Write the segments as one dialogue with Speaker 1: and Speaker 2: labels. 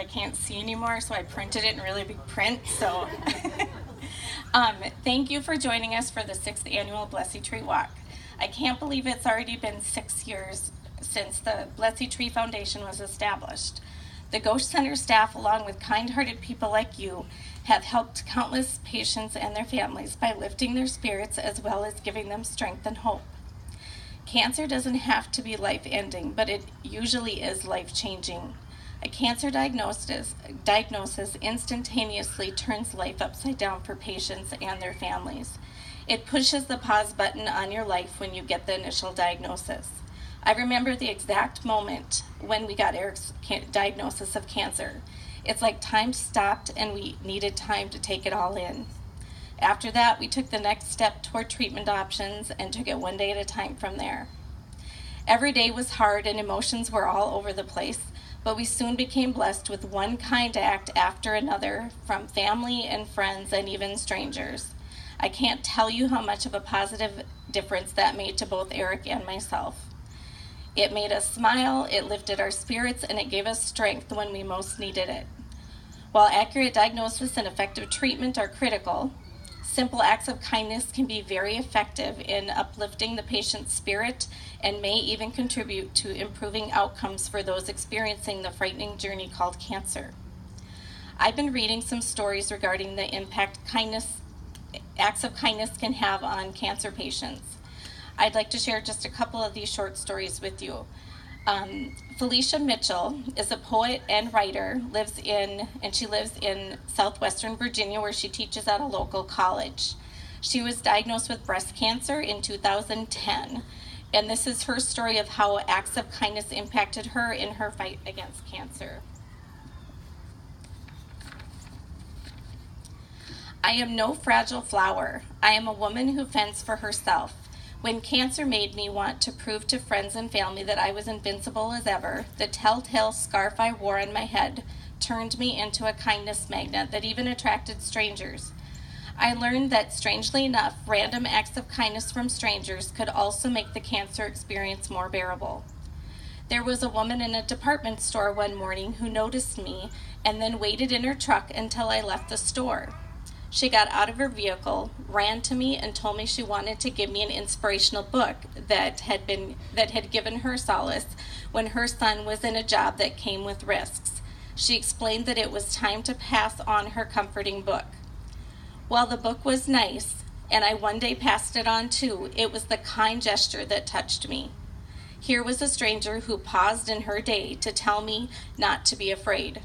Speaker 1: can't see anymore, so I printed it in really big print. So thank you for joining us for the 6th annual Blesie Tree Walk. I can't believe it's already been 6 years since the Blesie Tree Foundation was established. The Ghosh Center staff, along with kind-hearted people like you, have helped countless patients and their families by lifting their spirits as well as giving them strength and hope. Cancer doesn't have to be life-ending, but it usually is life-changing. A cancer diagnosis instantaneously turns life upside down for patients and their families. It pushes the pause button on your life when you get the initial diagnosis. I remember the exact moment when we got Eric's diagnosis of cancer. It's like time stopped and we needed time to take it all in. After that, we took the next step toward treatment options and took it one day at a time from there. Every day was hard and emotions were all over the place, but we soon became blessed with one kind act after another from family and friends and even strangers. I can't tell you how much of a positive difference that made to both Eric and myself. It made us smile, it lifted our spirits, and it gave us strength when we most needed it. While accurate diagnosis and effective treatment are critical, simple acts of kindness can be very effective in uplifting the patient's spirit and may even contribute to improving outcomes for those experiencing the frightening journey called cancer. I've been reading some stories regarding the impact acts of kindness can have on cancer patients. I'd like to share just a couple of these short stories with you. Felicia Mitchell is a poet and writer, she lives in southwestern Virginia where she teaches at a local college. She was diagnosed with breast cancer in 2010, and this is her story of how acts of kindness impacted her in her fight against cancer. I am no fragile flower. I am a woman who fends for herself. When cancer made me want to prove to friends and family that I was invincible as ever, the telltale scarf I wore on my head turned me into a kindness magnet that even attracted strangers. I learned that, strangely enough, random acts of kindness from strangers could also make the cancer experience more bearable. There was a woman in a department store one morning who noticed me and then waited in her truck until I left the store. She got out of her vehicle, ran to me, and told me she wanted to give me an inspirational book that had given her solace when her son was in a job that came with risks. She explained that it was time to pass on her comforting book. While the book was nice, and I one day passed it on too, it was the kind gesture that touched me. Here was a stranger who paused in her day to tell me not to be afraid.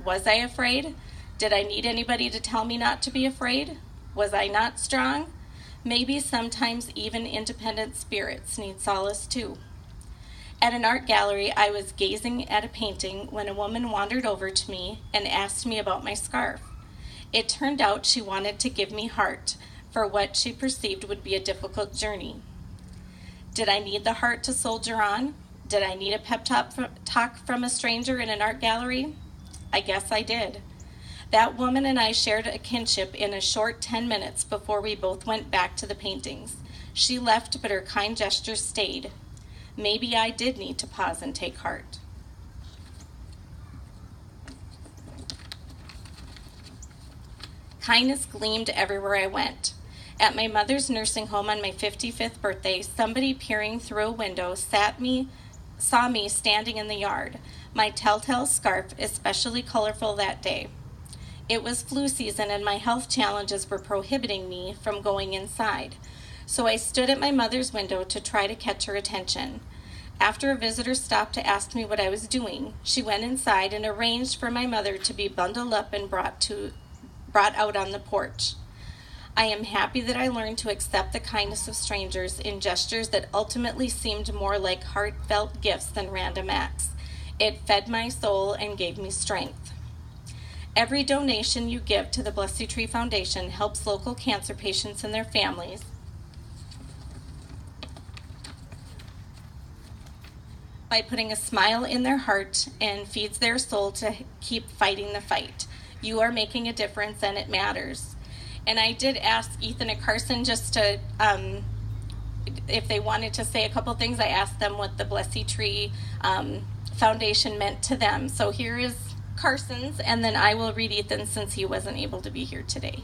Speaker 1: Was I afraid? Did I need anybody to tell me not to be afraid? Was I not strong? Maybe sometimes even independent spirits need solace too. At an art gallery, I was gazing at a painting when a woman wandered over to me and asked me about my scarf. It turned out she wanted to give me heart for what she perceived would be a difficult journey. Did I need the heart to soldier on? Did I need a pep talk from a stranger in an art gallery? I guess I did. That woman and I shared a kinship in a short 10 minutes before we both went back to the paintings. She left, but her kind gesture stayed. Maybe I did need to pause and take heart. Kindness gleamed everywhere I went. At my mother's nursing home on my 55th birthday, somebody peering through a window saw me standing in the yard, my telltale scarf especially colorful that day. It was flu season and my health challenges were prohibiting me from going inside, so I stood at my mother's window to try to catch her attention. After a visitor stopped to ask me what I was doing, she went inside and arranged for my mother to be bundled up and brought out on the porch. I am happy that I learned to accept the kindness of strangers in gestures that ultimately seemed more like heartfelt gifts than random acts. It fed my soul and gave me strength. Every donation you give to the Blesie Tree Foundation helps local cancer patients and their families by putting a smile in their heart and feeds their soul to keep fighting the fight. You are making a difference and it matters. And I did ask Ethan and Carson just to, if they wanted to say a couple things. I asked them what the Blesie Tree Foundation meant to them. So here is Carson's, and then I will read Ethan's since he wasn't able to be here today.